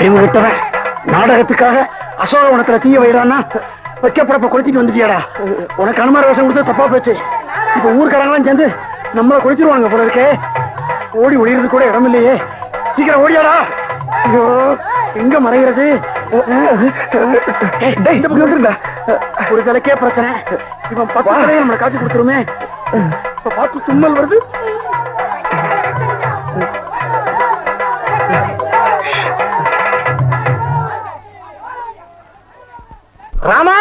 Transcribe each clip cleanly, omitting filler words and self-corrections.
அறிவு விட்டவன் நாடகத்துக்காக அசோகவனத்துல தீய வைடான்னா வைக்கப்படப்ப கொளுத்திட்டு வந்துட்டியாடா. உனக்கு அனுமார வேஷம் கொடுத்து தப்பா போச்சு. இப்ப ஊர்க்காரங்களாம் சேர்ந்து நம்மள கொளுத்திடுவாங்க போல இருக்கே. ஓடி ஒளியறது கூட இடம் இல்லையே. சீக்கிரம் ஓடியாடா. ஐயோ எங்க மறைகிறது? ஒரு தலைக்கே பிரச்சனை. இவன் பக்கத்திலே நம்மளை காட்சி கொடுத்துருமே. இப்ப பார்த்து தும்மல் வருது. ராமா,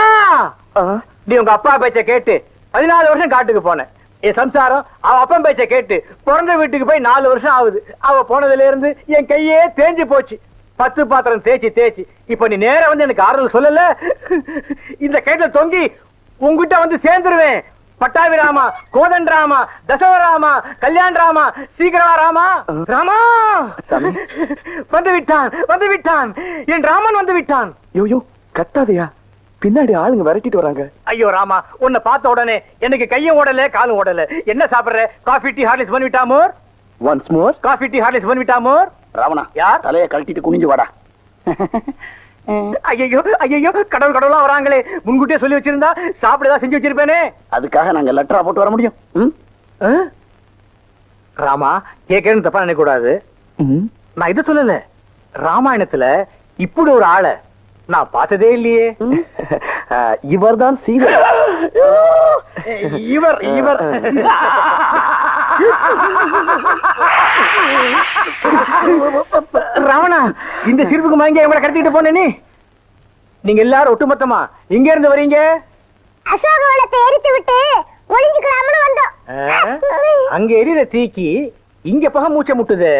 நீ உங்க அப்பா பேச்ச கேட்டு 14 வருஷம் காட்டுக்கு போன. என் சம்சாரம் அவ அப்பன் பேச்ச கேட்டு பிறந்த வீட்டுக்கு போய் 4 வருஷம் ஆகுது. அவ போனதுல இருந்து என் கையே தேஞ்சு போச்சு. 10 பாத்திரம் தேய்ச்சி இப்ப நீ நேர வந்து எனக்கு ஆறுதல் சொல்லல. இந்த கையில தொங்கி உங்ககிட்ட வந்து சேர்ந்துருவேன். பட்டாபி ராமா, கோதன் ராமா, தசவராமா, கல்யாண் ராமா, சீக்கிரமா ராமா. ராமா வந்து விட்டான் என் ராமன் வந்து விட்டான். யோ கத்தாதையா, பின்னாடி ஆளுங்க விரட்டிட்டு வராங்க. ஐயோ ராமா, உன்னை பார்த்த உடனே எனக்கு கையும் ஓடல காலும் ஓடல. என்ன சாப்பிடுற? காஃபி டீ ஹார்லிக்ஸ் பண்ணிவிட்டா மோர்? Once more coffee tea Horlicks பண்ணிவிட்டா மோர்? ராவணா, யார் தலையை கழட்டிட்டு குனிஞ்சு வாடா. ஐயோ கடவுளா வராங்களே. முன்கூட்டியே சொல்லி வச்சிருந்தா சாப்பிடதான் செஞ்சு வச்சிருப்பேனே. அதுக்காக நாங்க லெட்டரா போட்டு வர முடியும்? ராமா, கேட்கறேன்னு தப்பா நினைக்க கூடாது. நான் இதை சொல்லல. ராமாயணத்துல இப்படி ஒரு ஆளை நான் பார்த்ததே இல்லையே. இவர் தான் சீதை. இவர் ராவணா, இந்த சிரிப்புக்கு மயங்க இவங்களை கடத்திட்டு போனே. நீங்க எல்லாரும் ஒட்டுமொத்தமா இங்க இருந்து வரீங்க? அசோகவனத்தை எரித்து விட்டு ஒளிஞ்சுக்கலாம்னு வந்தோம். அங்க எரியிற தீக்கி இங்க பக மூச்சை முட்டுது.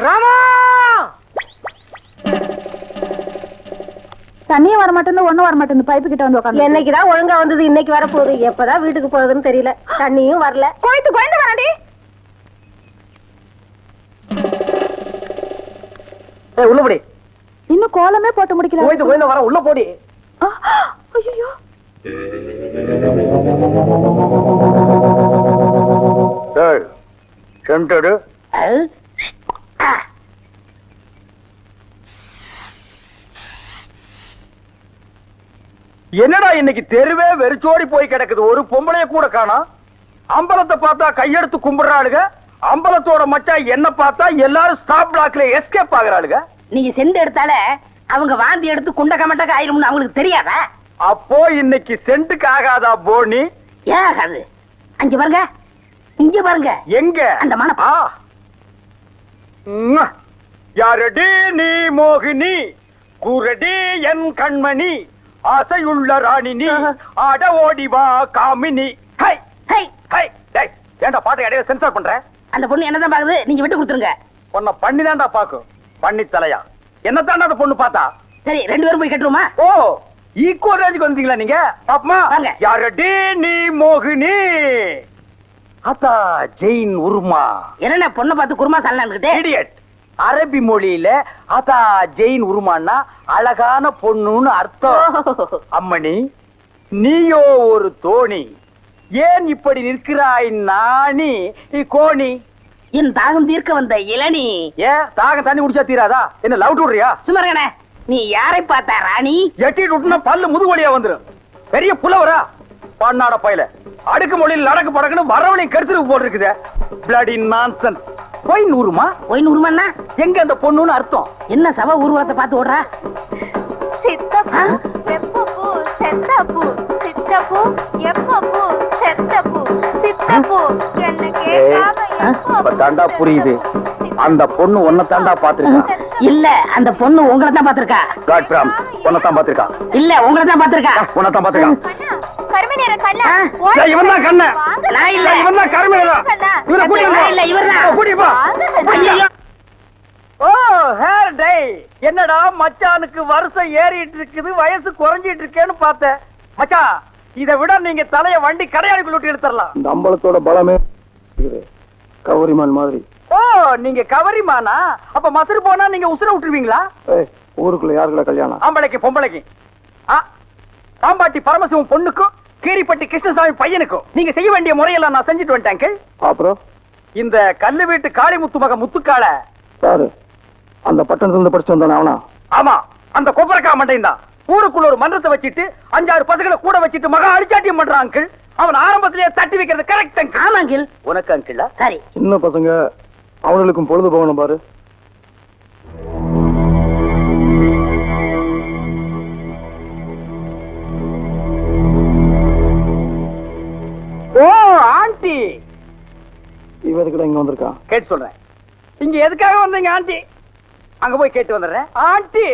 ராமா, தண்ணியும் வர மாட்டேன்னு ஒண்ணும் வர மாட்டேன்னு பைப்பு கிட்ட வந்து உட்காந்து. என்னைக்குதான் ஒழுங்கா வந்தது, இன்னைக்கு வர போகுது. எப்பதான் வீட்டுக்கு போகுதுன்னு தெரியல. தண்ணியும் வரல. குழந்தை வராடி. உள்ளபடி இன்னும் கோலமே போட்டு முடிக்கல. கோயில வர உள்ள போடி. ஐயோ, சென்டடு என்னடா இன்னைக்கு தெருவே வெறிச்சோடி போய் கிடக்குது. ஒரு பொம்பளைய கூட காணோம். அம்பலத்தை பார்த்தா கையெடுத்து கும்பிடுறாளுங்க. அம்பலத்தோட மச்சா என்ன பார்த்தா எல்லாரும் ஸ்டாப் பிளாக்ல எஸ்கேப் ஆகுறாளுங்க. நீங்க செண்டு எடுத்தால அவங்க வாந்தி எடுத்து குண்ட கமட்டக்கு ஆயிரும்னு அவங்களுக்கு தெரியாதா? அப்போ இன்னைக்கு சென்ட்டுக்கு ஆகாதா போனி? ஏன் ஆகாது? அங்க பாருங்க, இங்க பாருங்க. எங்க? அந்த மன யாரடி நீ மோகினி, கூரடி என் கண்மணி, ஆசையுள்ள ராணினி, ஆட ஓடி வா காமினி. High high high. டேய், ஏன்டா பாட்டை இடையில சென்சார் பண்ற? அந்த பொண்ணு என்னதான் பாக்குது, நீங்க விட்டு கொடுத்துருங்க. உன்னை பண்ணி தான்டா பாக்கும். பண்ணி தலையா என்னத்தாண்டா அந்த பொண்ணு பார்த்தா? சரி, 2 பேரும் போய் கட்டுருமா? ஓ, ஈக்குவல் ரேஞ்சுக்கு வந்தீங்களா நீங்க? பாப்பமா, யாரடி நீ மோகினி, அதா ஜெயின் உருமா. என்ன பொண்ணை பார்த்து குருமா சல்லான்னுகிட்டே? இடியட். அரபி மொழியில அதா ஜெயின் உருமான்னா அழகான பொண்ணுன்னு அர்த்தம். அம்மணி, நீயோ ஒரு தோணி, ஏன் இப்படி நிற்கிறாய் நாணி கோணி? என் தாகம் தீர்க்க வந்த இளநீ. ஏன் தாகம் தண்ணி குடிச்சா தீராதா? என்ன லவ் விடுறியா? சுமரகனே, நீ யாரை பார்த்தா ராணி? எட்டிட்டு விட்டுனா பல்லு முதுவலியா வந்துரும். பெரிய புலவரா பண்ணாட பையல. அடுக்கு மொழியில் நடக்கு படக்குன்னு வரவழையும் கருத்துருக்கு போட்டிருக்குது. Bloody nonsense. போய் நூறுமா? போய் நூறுமாண்ணா எங்க அந்த பொண்ணுன்னு அர்த்தம்? என்ன சபை ஊர்வலத்தை பார்த்து ஓடுறா? சித்தப்பூ எப்பப்பூ செத்தப்பூ, சித்தப்பூ எப்பப்பூ செத்தப்பூ, சித்தப்பூ என்ன கேட்காம தாண்டா புரியுது. அந்த பொண்ணு உன்னை தாண்டா பாத்துருக்கா. இல்ல, அந்த பொண்ணு உங்களை தான் பாத்திருக்கா. காட் பிராம்ஸ், உன்னை தான் பாத்துருக்கா. இல்ல, உங்களை தான் பாத்திருக்கா. உன்னை தான் பாத்துருக்கா. கருமநேர கண்ணா, இவன் தான் கண்ண. நான் இல்ல, இவன் தான் கருமேலா. இவரை கூட்டி வா. இல்ல, இவர்தான். கூட்டி வா. ஐயோ. ஓ, ஹேர் டை. என்னடா மச்சானுக்கு வருஷம் ஏறிட்டு இருக்குது, வயசு குறைஞ்சிட்டு இருக்கேன்னு பார்த்தேன். மச்சான், இதை விட நீங்க தலைய வண்டி கடையாளுக்குள்ள விட்டு எடுத்துடலாம். இந்த அம்பலத்தோட பலமே கவரிமான் மாதிரி. ஓ, நீங்க கவரிமானா? அப்ப மதுரை போனா நீங்க உசுர விட்டுருவீங்களா? ஊருக்குள்ள யாருக்குள்ள கல்யாணம்? ஆம்பளைக்கு பொம்பளைக்கு. பாம்பாட்டி பரமசிவம் பொண்ணுக்கும் கீரிப்பட்டி கிருஷ்ணசாமி பையனுக்கும் நீங்க செய்ய வேண்டிய முறையெல்லாம் நான் செஞ்சுட்டு வந்துட்டேன். அப்புறம் இந்த கல்லு வீட்டு காளிமுத்து மக முத்துக்கால சாரு அந்த பட்டணத்துல இருந்து படிச்சு வந்தானே அவனா? ஆமா, அந்த கொப்பரக்கா மண்டையும் தான். ஊருக்குள்ள ஒரு மன்றத்தை வச்சிட்டு 5-6 பசங்களை கூட வச்சிட்டு மகா அடிச்சாட்டியம் பண்றான் அங்கிள். அவன் ஆரம்பத்திலேயே தட்டி வைக்கிறது கரெக்ட் அங்கிள். ஆமா அங்கிள். உனக்கு அங்கிள் சரி. சின்ன பசங்க அவங்களுக்கும் பொழுது போகணும் பாரு. ஓ ஆண்டி, இவருக்கு இங்க வந்திருக்கான். கேட்டு சொல்றேன். இங்க எதுக்காக வந்தீங்க ஆண்டி? அங்க போய் கேட்டு வந்துடுறேன். ஆண்டி,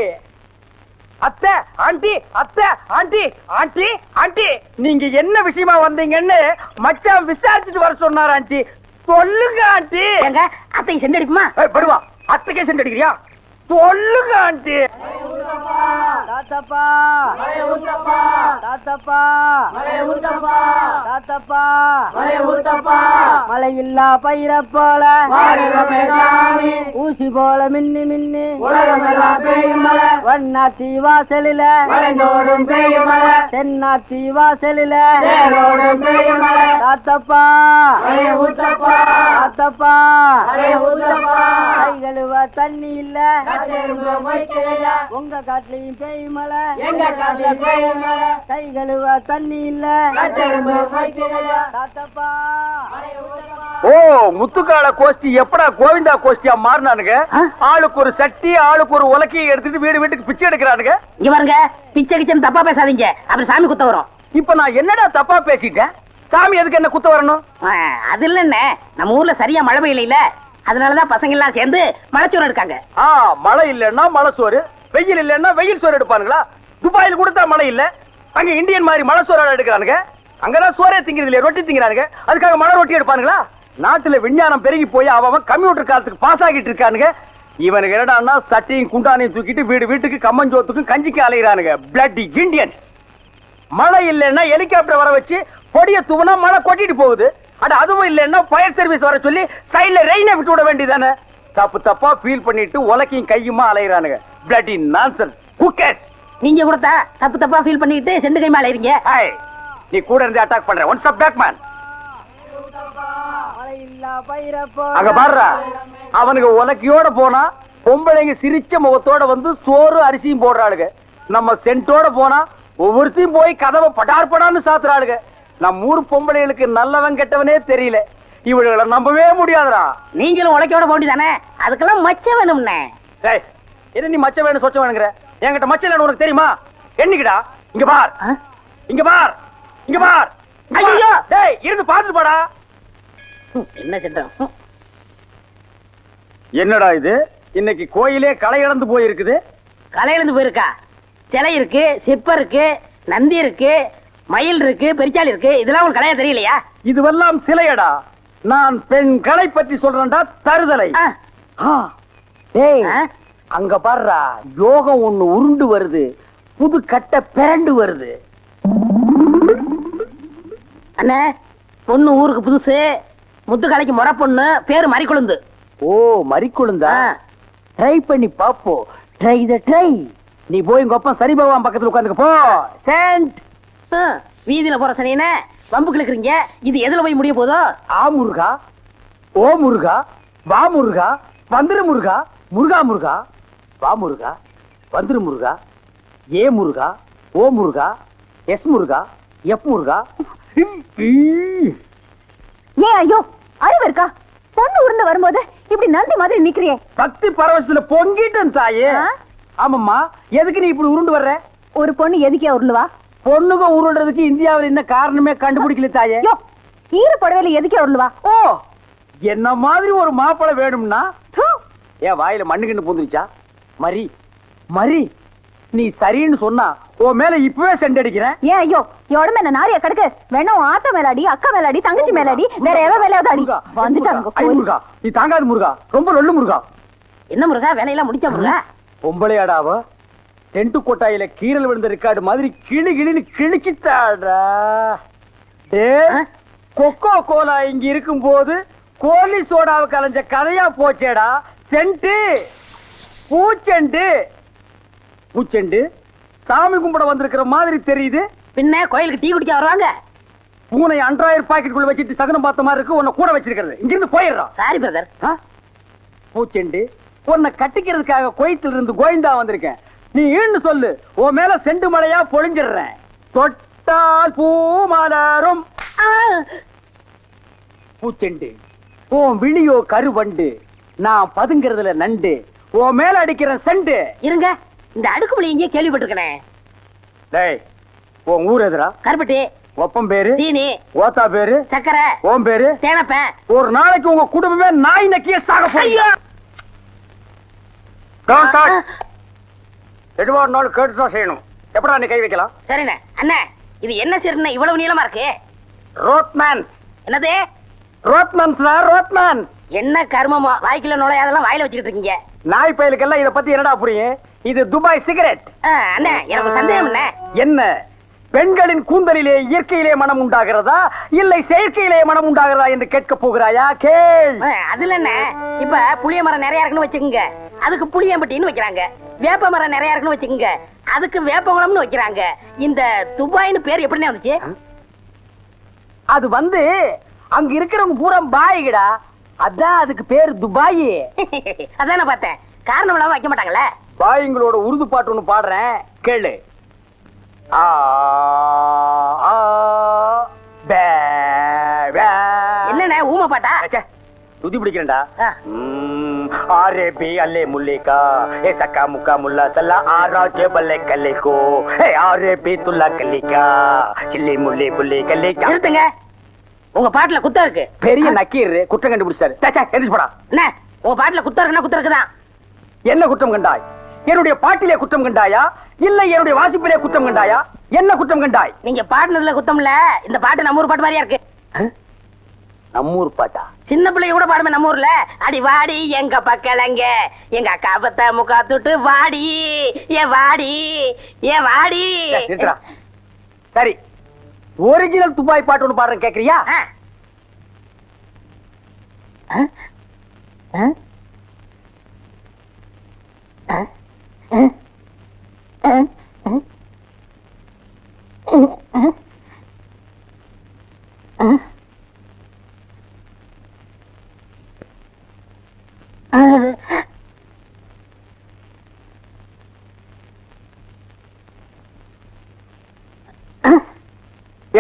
அத்தை, ஆண்டி, அத்தை, ஆண்டி, ஆண்டி, ஆண்டி, நீங்க என்ன விஷயமா வந்தீங்கன்னு மச்சான் விசாரிச்சுட்டு வர சொன்னார் ஆண்டி. சொல்லுங்க ஆண்டி. எங்க அத்தைக்கு செண்டு அடிப்புமா? படுவா, அத்தைக்கே சென்று அடிக்கிறியா? சொல்லுங்க ஆண்டி. தாத்தப்பா தாத்தப்பா தாத்தப்பா மழை இல்லா பயிர போல ஊசி போல மின்னி மின்னி வண்ணாத்தி வாசலில தென்னாத்தி வாசலில தாத்தப்பா தாத்தப்பா கை கழுவ தண்ணி இல்ல உங்க காட்டுலயும் பேய் மலை கை கழுவ தண்ணி இல்ல தாத்தப்பா. ஓ முத்துக்கால கோஷ்டி எப்படா கோவிந்தா கோஷ்டியா மாறினானுங்க? ஆளுக்கு ஒரு சட்டி, ஆளுக்கு ஒரு உலக்கையை எடுத்துட்டு வீடு வீட்டுக்கு பிச்சை எடுக்கிறானுங்க. இங்க பாருங்க, பிச்சை கிச்சன் தப்பா பேசாதீங்க, அப்புறம் சாமி குத்த வரும். இப்ப நான் என்னடா தப்பா பேசிட்டேன்? சாமி எதுக்கு என்ன குத்த வரணும்? அது இல்லன்னு, நம்ம ஊர்ல சரியா மழை பெய்யல, அதனாலதான் பசங்க எல்லாம் சேர்ந்து மலைச்சோறு எடுக்காங்க. மழை இல்லன்னா மழை சோறு, வெயில் இல்லன்னா வெயில் சோறு எடுப்பானுங்களா? துபாயில் கொடுத்தா மழை இல்ல, அங்க இந்தியன் மாதிரி மழை சோறு எடுக்கிறானுங்க. அங்கதான் சோறே திங்கிறது இல்லையா, ரொட்டி திங்கிறானுங்க. அதுக்காக மழை ரொட்டி எடுப்பானுங்களா? நாட்டுல விஞ்ஞானம் பெருகி போய் அவன் கம்ப்யூட்டர் காலத்துக்கு பாஸ் ஆகிட்டு இருக்கானுங்க. இவனுக்கு என்னடான்னா சட்டையும் குண்டானையும் தூக்கிட்டு வீடு வீட்டுக்கு கம்மஞ்சோத்துக்கும் கஞ்சிக்கு அலைகிறானுங்க. Bloody Indians. மழை இல்லைன்னா ஹெலிகாப்டர் வர வச்சு பொடிய தூவனா மழை கொட்டிட்டு போகுது. அட அதுவும் இல்லைன்னா ஃபயர் சர்வீஸ் வர சொல்லி சைடுல ரெயினை விட்டு விட வேண்டியதானே? தப்பு தப்பா ஃபீல் பண்ணிட்டு உலக்கையும் கையுமா அலைகிறானுங்க. Bloody nonsense. Who cares? நீங்க கொடுத்தா தப்பு தப்பா ஃபீல் பண்ணிட்டு செண்டு கைமா அலைறீங்க. நீ கூட இருந்து அட்டாக் பண்ற. One stop back man. அங்க பாருடா, அவனுக்கு உலக்கையோட போனா பொம்பளைங்க சிரிச்ச முகத்தோட வந்து சோறு அரிசியும் போடுறாளுங்க. நம்ம சென்ட்டோட போனா ஒவ்வொருத்தையும் போய் கதவை படார் படான்னு சாத்துறாளுங்க. நம்ம ஊர் பொம்பளைகளுக்கு நல்லவன் கெட்டவனே தெரியல. இவர்களை நம்பவே முடியாதுடா. நீங்களும் உழைக்கோட போண்டிதானே, அதுக்கெல்லாம் மச்சம் வேணும்னே. என்ன நீ மச்ச வேணும் சொச்ச வேணுங்கிற? என்கிட்ட மச்சம் இல்லைன்னு உனக்கு தெரியுமா? என்னைக்குடா? இங்க பார், இங்க பார், இங்க பார். ஐயோ டேய், இருந்து பாத்துட்டு போடா. என்ன சட்டம்? என்னடா இது? இன்னைக்கு கோயிலே களை இழந்து போயிருக்குது. களை இழந்து போயிருக்கா? சிலை இருக்கு, சிற்பம் இருக்கு, நந்தி இருக்கு, மயில் இருக்கு, பெரிச்சாலி இருக்கு. இதெல்லாம் உங்களுக்கு கலையா தெரியலையா? இதுவெல்லாம் சிலையடா. நான் பெண்களை பற்றி சொல்றேன்டா. தருதலை. டேய், அங்க பாருடா, யோகம் ஒண்ணு உருண்டு வருது, புது கட்ட பிறண்டு வருது. அண்ணே, பொண்ணு ஊருக்கு புதுசு, முத்துக்கலைக்கு முறை பொண்ணு, பேரு மறிக்குழுந்து. ஓ மறிக்குழுந்தா? ட்ரை பண்ணி பாப்போம். ட்ரை த ட்ரை. நீ போய் உங்க அப்பா சரி பகவான் பக்கத்துல உட்காந்துக்க போ. சென்ட். வீதியில போற சனியனே வம்பு கிழக்குறீங்க. இது எதுல போய் முடிய போதோ? ஆ முருகா, ஓ முருகா, வா முருகா, வந்துரு முருகா, முருகா முருகா, வா முருகா, வந்துரு முருகா, ஏ முருகா, ஓ முருகா, எஸ் முருகா, எஃப் முருகா. ஏன் ஐயோ அறிவு இருக்கா? பொண்ணு உருண்டு வரும்போது இப்படி நந்தி மாதிரி நிக்கிறியே. பக்தி பரவசத்துல பொங்கிட்டேன் தாயே. ஆமாம்மா, எதுக்கு நீ இப்படி உருண்டு வர்ற? ஒரு பொண்ணு எதுக்கே உருளுவா? பொண்ணுங்க உருள்றதுக்கு இந்தியாவில் என்ன காரணமே கண்டுபிடிக்கல தாயே. ஈர புடவையில எதுக்கே உருளுவா? ஓ, என்ன மாதிரி ஒரு மாப்பிளை வேணும்னா ஏன் வாயில மண்ணுகின்னு பூந்துருச்சா? மரி மரி, நீ சரின்னு சொன்னா உன் மேல இப்பவே செண்டடிக்கிறேன். ஏன் ஐயோ, உடம்பு என்ன நாரிய கடுக்கு? வேணும் ஆத்த மேலாடி, அக்கா மேலாடி, தங்கச்சி மேலாடி, வேற எவ மேலாவது அடி. வந்துட்டாங்க. முருகா, நீ தாங்காது முருகா, ரொம்ப லொல்லு முருகா. என்ன முருகா, வேலையெல்லாம் முடிச்ச முருகா? பொம்பளையாடாவ டென்ட் கொட்டாயில கீரல் விழுந்த ரெக்கார்டு மாதிரி கிளி கிளின்னு கிழிச்சுட்டாடா. கொக்கோ கோலா இங்க இருக்கும் போது கோலி சோடாவை கலைஞ்ச கதையா போச்சேடா. சென்ட்டு பூச்செண்டு. பூச்செண்டு சாமி கும்பிட வந்திருக்கிற மாதிரி தெரியுது. பின்ன கோயிலுக்கு டீ குடிக்க வருவாங்க. பூனை அன்றாயிரம் பாக்கெட்டுக்குள்ள வச்சுட்டு சகனம் பார்த்த மாதிரி இருக்கு, உன்னை கூட வச்சிருக்கிறது. இங்கிருந்து போயிடுறான். Sorry brother. பூச்செண்டு, உன்னை கட்டிக்கிறதுக்காக கோயத்துல இருந்து கோயந்தா வந்திருக்கேன். நீ ஈன்னு சொல்லு, உன் மேல செண்டு மழையா பொழிஞ்சிடுறேன். தொட்டால் பூ மலரும். பூச்செண்டு, உன் விழியோ கருவண்டு, நான் பதுங்கிறதுல நண்டு, உன் மேல அடிக்கிற செண்டு. இருங்க, இந்த அடுக்குமொழி எங்கேயே கேள்விப்பட்டிருக்கேன். டேய், உன் ஊர் எதுரா? கருப்பட்டி. ஒப்பம் பேரு? சீனி. ஓத்தா பேரு? சக்கரை. ஓம் பேரு? தேனப்பேன். ஒரு நாளைக்கு உங்க குடும்பமே நாய் நக்கிய சாக போறீங்க. எதுவா இருந்தாலும் கேட்டுதான் செய்யணும். எப்படா நீ கை வைக்கலாம்? சரிண்ணே. அண்ணே, இது என்ன சரிண்ணே இவ்வளவு நீளமா இருக்கு? ரோட்மேன். என்னது? Rodman sir, Rodman. என்ன கர்மமோ, வாய்க்குள்ள நுழையாதெல்லாம் வாயில வச்சுக்கிட்டு இருக்கீங்க. நாய் பயலுக்கெல்லாம் இத பத்தி என்னடா புரியும்? இது துபாய் சிகரெட். அண்ணே, எனக்கு சந்தேகம் என்ன? என்ன, பெண்களின் கூந்தலிலே இயற்கையிலே மனம் உண்டாகிறதா இல்லை செயற்கையிலே மனம் உண்டாகிறதா என்று கேட்க போகிறாயா? கேள். அதுல என்ன, இப்ப புளிய மரம் நிறைய இருக்குன்னு வச்சுக்கோங்க, அதுக்கு புளியம்பட்டின்னு வைக்கிறாங்க. வேப்ப மரம் நிறைய இருக்குன்னு வச்சுக்கோங்க, அதுக்கு வேப்பங்குளம்னு வைக்கிறாங்க. இந்த துபாய்னு பேர் எப்படின்னு வந்துச்சு? அது வந்து அங்க இருக்கிறவங்க பூரா பாய்கடா, அதான் அதுக்கு பேர் துபாய். அதான் நான் பார்த்தேன். காரணம் இல்லாம வைக்க மாட்டாங்களே. பாய்ங்களோட உருது பாட்டு ஒண்ணு பாடுறேன், கேளு. ஆ ஆ பே பே. என்னண்ணே ஊமை பாட்டா? ச்சே, துதி பிடிக்கிறேன்டா. ஆ. ஆரே பி அல்லே முல்லிகா ஏ சக்கா முக்கா முல்லா சல்லா ஆரா ஜெபல்லே கல்லிகோ ஏ ஆரே பி துல்லா கல்லிகா சில்லி முல்லி புல்லி கல்லிகா. நிறுத்துங்க, உங்க பாட்டுல குத்தம் இருக்கு. பெரிய நக்கீர் குற்றம் கண்டுபிடிச்சாரு. சே, எந்திரிச்சு போடா. என்ன, உங்க பாட்டுல குத்தம் இருக்குன்னா குத்தம் இருக்குதான். என்ன குற்றம் கண்டாய்? என்னுடைய பாட்டிலே குற்றம் கண்டாயா இல்ல என்னுடைய வாசிப்பிலே குற்றம் கண்டாயா? என்ன குற்றம் கண்டாய்? நீங்க பாட்டுனதுல குத்தம் இல்ல. இந்த பாட்டு நம்ம ஊர் பாட்டு மாதிரியா இருக்கு. நம்மூர் பாட்டா? சின்ன பிள்ளைங்க கூட பாடுமே நம்ம ஊர்ல. அடி வாடி எங்க பக்கலங்க, எங்க அக்கா பத்த முக்கா துட்டு வாடி ஏ வாடி ஏ வாடி. நிறுத்துடா. சரி, ஒரிஜினல் துபாய் பாட்டு ஒண்ணு பாடுறேன், கேக்குறியா?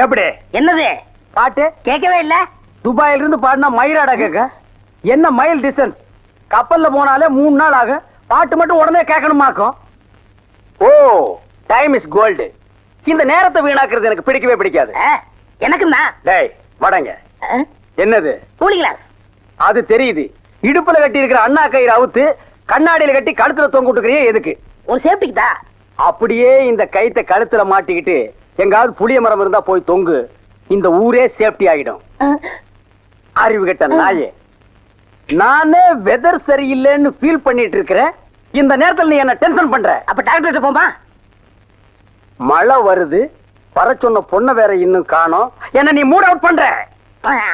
எப்படி என்னது பாட்டு? கேட்கவே இல்ல. துபாயில இருந்து பாடினா மயிலாடா கேட்க. என்ன மைல் டிஸ்டன்ஸ்? கப்பல்ல போனாலே 3 நாள் ஆகும். பாட்டு மட்டும் உடனே கேட்கணுமாக்கும். ஓ, டைம் இஸ் கோல்டு. இந்த நேரத்தை வீணாக்குறது எனக்கு பிடிக்கவே பிடிக்காது. எனக்குன்னா டேய் வடங்க. என்னது? Cooling glass. அது தெரியுது. இடுப்புல கட்டி இருக்கிற அண்ணா கயிறு அவுத்து கண்ணாடியில கட்டி கழுத்துல தொங்க விட்டுக்கிறியே எதுக்கு? ஒரு சேஃப்டிக்கு தான். அப்படியே இந்த கயித்தை கழுத்துல மாட்டிக்கிட்டு எங்காவது புளிய மரம் இருந்தா போய் தொங்கு. இந்த ஊரே சேஃப்டி ஆகிடும். அறிவு கெட்ட நாயே, நானே வெதர் சரியில்லைன்னு ஃபீல் பண்ணிட்டு இருக்கிறேன். இந்த நேரத்தில் நீ என்ன டென்ஷன் பண்ற. அப்ப டாக்டர் போமா? மழை வருது, வர சொன்ன பொண்ணை வேற இன்னும் காணோம். என்ன நீ மூட் அவுட் பண்ற.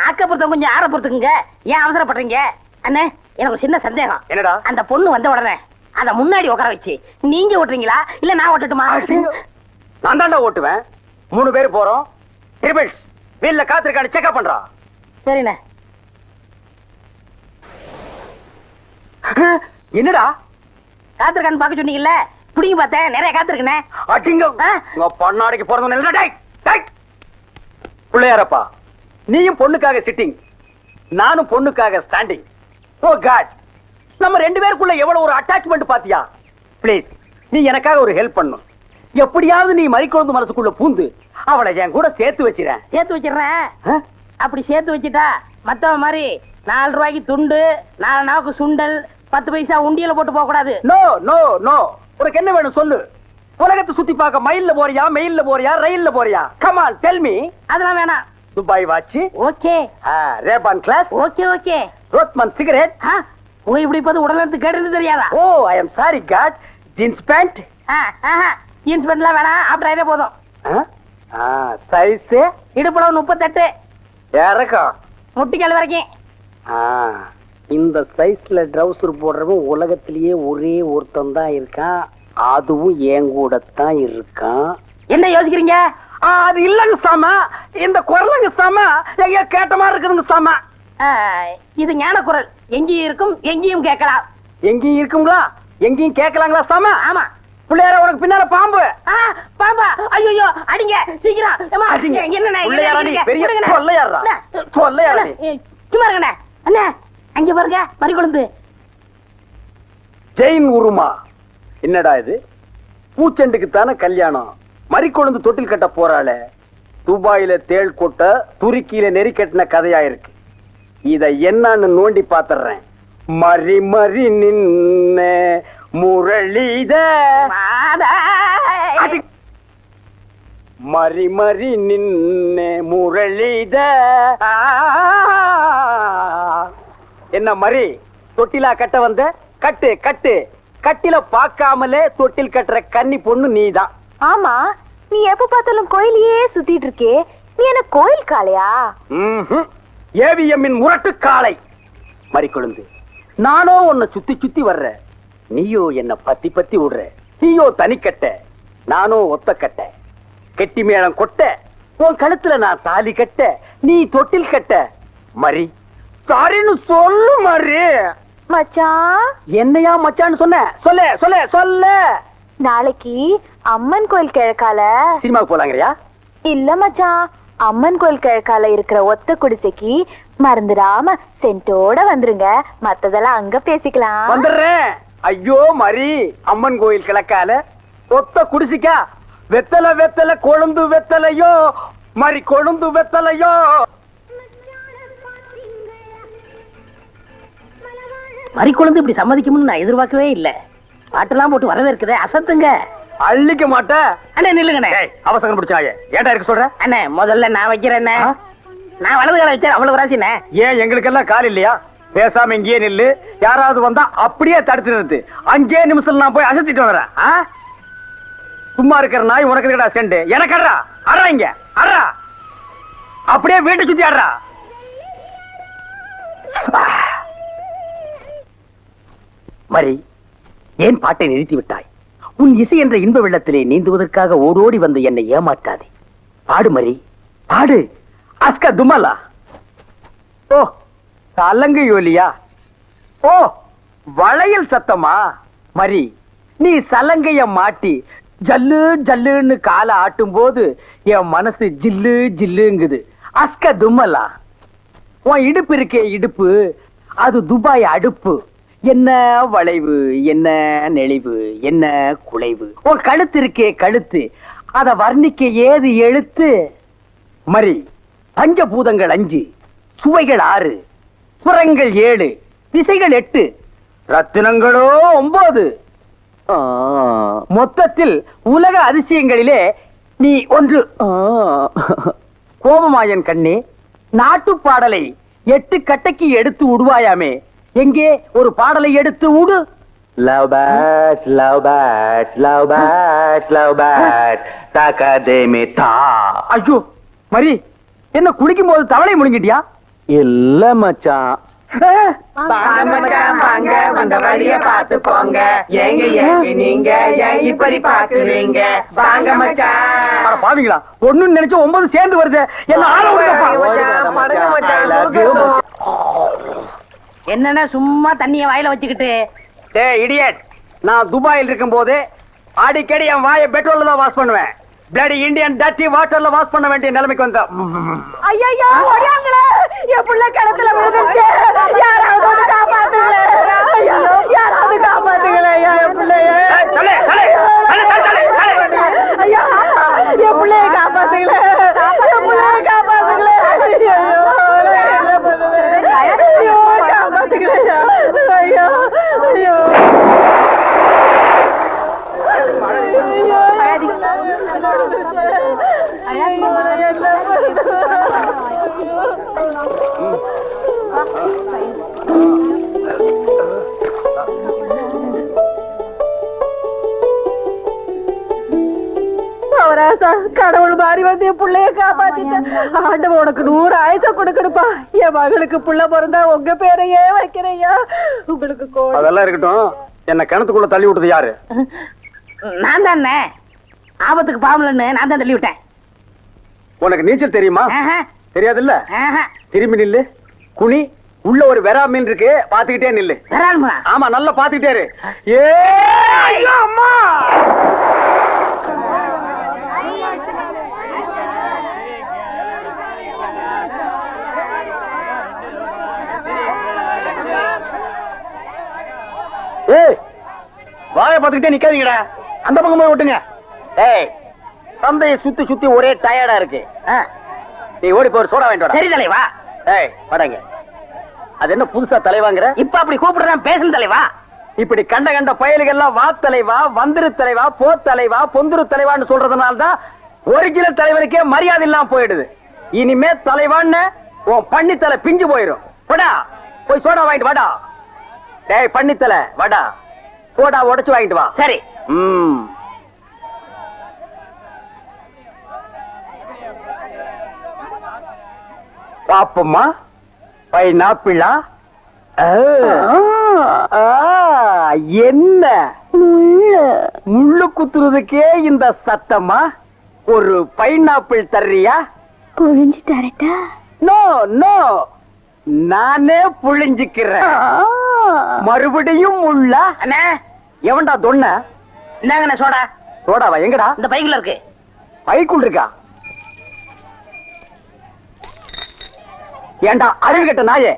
ஆக்க பொறுத்த கொஞ்சம் ஆற பொறுத்துக்குங்க. ஏன் அவசரப்படுறீங்க? அண்ணே, எனக்கு ஒரு சின்ன சந்தேகம். என்னடா? அந்த பொண்ணு வந்த உடனே அத முன்னாடி உட்கார வச்சு நீங்க ஓட்டுறீங்களா இல்ல நான் ஓட்டட்டுமா? நான் தாண்டா ஓட்டுவேன். 3 பேர் போறோம். ட்ரிபிள்ஸ் வீல்ல காத்திருக்கான்னு செக்அப் பண்றா. சரிண்ணே. என்னடா காத்திருக்கான்னு பாக்க சொன்னீங்கல்ல, புடிங்க பார்த்தேன், நிறைய காத்திருக்கனே. அடிங்க உங்க பொண்ணாடிக்கு போறதுன்னு பிள்ளையாரப்பா, நீயும் பொண்ணுக்காக சிட்டிங், நானும் பொண்ணுக்காக ஸ்டாண்டிங். ஓ காட், நம்ம 2 பேருக்குள்ள எவ்வளவு ஒரு அட்டாச்மெண்ட் பாத்தியா? ப்ளீஸ், நீ எனக்காக ஒரு ஹெல்ப் பண்ணும். எப்படியாவது நீ மறிக்கொழுந்து மனசுக்குள்ள பூந்து அவளை என் கூட சேர்த்து வச்சிரேன். சேர்த்து வச்சிடுறேன். அப்படி சேர்த்து வச்சுட்டா மத்தவ மாதிரி 4 ரூபாய்க்கு துண்டு, 4 நாவுக்கு சுண்டல், 10 பைசா உண்டியல போட்டு போக கூடாது. நோ நோ நோ, உனக்கு என்ன வேணும் சொல்லு. உலகத்தை சுத்தி பார்க்க மயில்ல போறியா, மெயில்ல போறியா, ரயில்ல போறியா? Come on tell me. அதெல்லாம் வேணாம். Dubai watch okay. Ray Ban glass okay okay. Rothman cigarette. உங்க இப்படி பார்த்து உடனே கேட்டது தெரியாதா? Oh, I am sorry God. Jeans pant. Jeans பேண்ட்லாம் வேணாம், அப்படியே போதும். சைஸ் இடுப்புளவு 38, இறக்கம் முட்டிக்கால் வரைக்கும். இந்த சைஸ்ல ட்ரவுசர் போடுறவன் உலகத்திலேயே ஒரே ஒருத்தன் தான் இருக்கான். அதுவும் என் கூட தான் இருக்கான். என்ன யோசிக்கிறீங்க? அது இல்லங்க சாம, இந்த குரலுங்க சாம எங்க கேட்ட மாதிரி இருக்குதுங்க சாம. இது ஞான குரல், எங்கேயும் இருக்கும் எங்கேயும் கேட்கலாம். எங்கேயும் இருக்குங்களா, எங்கேயும் கேட்கலாங்களா சாம? ஆமா. பிள்ளையார உனக்கு பின்னால பாம்பு. பாம்பா, ஐயோ அடிங்க சீக்கிரம். ஏம்மா, என்னண்ணே, பிள்ளையாரா நீ? பெரிய விடுங்கண்ணே. கொள்ளையாரா? கொள்ளையாரா நீ? சும்மா இருங்கண்ணே. அண்ணே, அங்க பாருங்க மறிக்குழுந்து. ஜெயின் உருமா. என்னடா இது? பூச்செண்டுக்கு தானே கல்யாணம், மறிக்கொழுந்து தொட்டில் கட்ட போறாள. துபாயில தேள் கொட்ட, துருக்கியில நெறி கட்டின கதையா இருக்கு. இத என்னன்னு நோண்டி பாத்துறேன். மறி மறி நின்ன முரளித மறி மறி நின்ன முரளித. என்ன மறி, தொட்டிலா கட்ட வந்த? கட்டு கட்டு. கட்டில பாக்காமலே தொட்டில் கட்டுற கன்னி பொண்ணு நீதான். ஆமா, நீ எப்ப பார்த்தாலும் கோயிலையே சுத்திட்டு இருக்கே, நீ என்ன கோயில் காளையா? ஏவிஎம்மின் முரட்டு காளை. மறிக்கொழுந்து, நானோ உன்னை சுத்தி சுத்தி வர்ற, நீயோ என்ன பத்தி பத்தி விடுற. நீயோ தனிக்கட்ட, நானோ ஒத்த கட்ட. கெட்டி மேளம் கொட்ட, உன் கழுத்துல நான் தாலி கட்ட, நீ தொட்டில் கட்ட. மறி, சாரின்னு சொல்லு மறி. மச்சான், என்னையா மச்சான்னு சொன்ன? சொல்ல சொல்ல சொல்ல. நாளைக்கு அம்மன் கோயில் கிழக்கால சினிமாவுக்கு போலாங்கறியா? இல்ல மச்சான், அம்மன் கோயில் கிழக்கால இருக்கிற ஒத்த குடிசைக்கு மறந்துடாம சென்ட்டோட வந்துருங்க. மத்ததெல்லாம் அங்க பேசிக்கலாம். வந்துடுறேன். ஐயோ மறி, அம்மன் கோயில் கிழக்கால ஒத்த குடிசிக்கா? வெத்தலை வெத்தலை கொழுந்து வெத்தலையோ, மறி கொழுந்து வெத்தலையோ. மறிக்குழுந்து இப்படி சம்மதிக்கும்னு நான் எதிர்பார்க்கவே இல்ல. பாட்டெல்லாம் போட்டு வரவேற்குதே, அசத்துங்க. அள்ளிக்க மாட்டேன். அண்ணே நில்லுங்கண்ணே. அவசரம் பிடிச்சாய ஏன்டா இருக்க சொல்ற? அண்ணே முதல்ல நான் வைக்கிறேன். நான் வலது கால வச்சேன், அவ்வளவு ராசினே. ஏன் எங்களுக்கெல்லாம் கால் இல்லையா? பேசாம இங்கேயே நில்லு. யாராவது வந்தா அப்படியே தடுத்து நிறுத்து. 5 நிமிஷத்துல நான் போய் அசத்திட்டு வரேன். சும்மா இருக்கிற நாய் உனக்கு இருக்கடா செண்டு. எனக்கு அட்றா அட்றா, இங்க அட்றா. அப்படியே வீட்டை சுத்தி ஆடுறா. மரி, ஏன் பாட்டை நிறுத்தி விட்டாய்? உன் இசை என்ற இன்ப வெள்ளத்திலே நீந்துவதற்காக ஓடோடி வந்து என்னை ஏமாற்றாதே. பாடு மரி, பாடு. அஸ்கா துமலா. ஓ, சலங்கு யோலியா? ஓ, வளையல் சத்தமா? மரி, நீ சலங்கைய மாட்டி ஜல்லு ஜல்லுன்னு காலை ஆட்டும் போது என் மனசு ஜில்லு ஜில்லுங்குது. அஸ்கா துமலா. உன் இடுப்பு இருக்கே இடுப்பு, அது துபாய் அடுப்பு. என்ன வளைவு, என்ன நெளிவு, என்ன குலைவு. உன் கழுத்து இருக்கே கழுத்து, அத வர்ணிக்க ஏது எழுத்து? மரி, பஞ்சபூதங்கள் 5, சுவைகள் 6, புறங்கள் 7, திசைகள் 8, ரத்தினங்களோ 9. மொத்தத்தில் உலக அதிசயங்களிலே நீ ஒன்று. கோபமாயன் கண்ணே, நாட்டு பாடலை 8 கட்டைக்கு எடுத்து விடுவாயாமே, எங்கே ஒரு பாடலை எடுத்து விடு. Love birds, love birds, love birds, love birds, takademita. ஐயோ மரி, என்ன குளிக்கும் போது தவளை முழுங்கிட்டியா? இல்ல மச்சான். வந்த வழிய பார்த்து போங்க. எங்க எங்க நீங்க ஏன் இப்படி பாக்குறீங்க? வாங்க மச்சான். பாவீங்களா, ஒண்ணு நினைச்சு 9 சேர்ந்து வருது. என்ன ஆள விடுங்கப்பா. என்னன்னா சும்மா தண்ணிய வாயில வச்சுக்கிட்டு. டேய் இடியட், நான் துபாயில் இருக்கும் போது அடிக்கடி என் வாயை பெட்ரோல்ல தான் வாஷ் பண்ணுவேன். பிளடி இந்தியன் டர்ட்டி வாட்டர்ல வாஷ் பண்ண வேண்டிய நிலைமைக்கு வந்தா. ஐயோ ஓடியாங்களே, என் புள்ள கிணத்துல விழுந்துச்சு. யாராவது வந்து காப்பாத்துங்களே. ஐயோ, யாராவது காப்பாத்துங்களே. என் பிள்ளைய ஐயா, என் பிள்ளைய காப்பாத்துங்களே. என் பிள்ளைய காப்பாத்துங்களே. ஐயோ காப்பாத்துங்களே. ஐயோ ஐயோ. கடவுள் மாறி வந்து என் பிள்ளைய காப்பாத்திட்டேன். ஆண்டவன் உனக்கு 100 ஆயுச கொடுக்கணுப்பா. என் மகளுக்கு புள்ள பிறந்தா உங்க பேரையே வைக்கிறையா. உங்களுக்கு அதெல்லாம் இருக்கட்டும். என்ன கிணத்துக்குள்ள தள்ளி விட்டது யாரு? நான் தானே. ஆபத்துக்கு பாவலன்னு நான் தான் தள்ளி விட்டேன். உனக்கு நீச்சல் தெரியுமா? ஆஹா, தெரியாதுல்ல? ஆஹா. திரும்பி நில்லு. குனி. உள்ள ஒரு வெறா மீன் இருக்கு, பாத்துக்கிட்டே நில்லு. வராதுமா? ஆமா, நல்லா பாத்துக்கிட்டே இரு. ஏ ஐயோ அம்மா! ஏய், வாயை பாத்துக்கிட்டே நிக்காதீங்கடா. அந்த பக்கம் போய் விட்டுங்க. ஏய், தந்தையை சுத்தி சுத்தி ஒரே டயர்டா இருக்கு. நீ ஓடி போய் ஒரு சோடா வாங்கிட்டு வாடா. சரி தலைவா. ஏய், வாடங்க. அது என்ன புதுசா தலைவாங்கற? இப்ப அப்படி கூப்பிடுறேன், பேசணும் தலைவா. இப்படி கண்ட கண்ட பயலுகெல்லாம் வா தலைவா, வந்திரு தலைவா, போ தலைவா, பொந்துரு தலைவான்னு சொல்றதுனால தான் ஒரிஜினல் தலைவருக்கே மரியாதை இல்லாம போயிடுது. இனிமே தலைவான்னு உன் பண்ணித்தலை பிஞ்சு போயிடும். வாடா, போய் சோடா வாங்கிட்டு வாடா. டேய் பண்ணித்தலை, வாடா, சோடா உடைச்சு வாங்கிட்டு வா. சரி. பாப்பம்மா, பைனாப்பிளா? என்ன முள்ளு குத்துறதுக்கே இந்த சத்தமா? ஒரு பைனாப்பிள் தர்றியா? புழிஞ்சு தரட்டா? நோ நோ, நானே புழிஞ்சுக்கிறேன். மறுபடியும் முள்ளா? அண்ணே, எவன்டா தொன்ன? இந்தாங்கண்ணே சோடா. சோடாவா? எங்கடா? இந்த பைக்குள்ள இருக்கு. பைக்குள் இருக்கா? ஏண்டா அறிவு கெட்ட நாயே,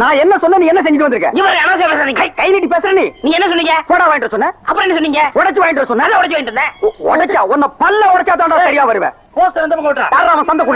நான் என்ன சொன்ன நீ என்ன செஞ்சுட்டு வந்திருக்க? இவர் அனாவசியம் பேசுறீங்க. கை நீட்டி பேசுற நீ. நீங்க என்ன சொன்னீங்க? சோடா வாங்கிட்டு சொன்ன, அப்புறம் என்ன சொன்னீங்க? உடைச்சு வாங்கிட்டு சொன்ன. நல்லா உடைச்சு வாங்கிட்டு இருந்தேன். உடைச்சா உன்னை பல்ல உடைச்சா தான்டா சரியா வருவேன். போஸ்டர் இந்த பக்கம் விட்டுறா. யாரா அவன் சந்தைக்குள்ள?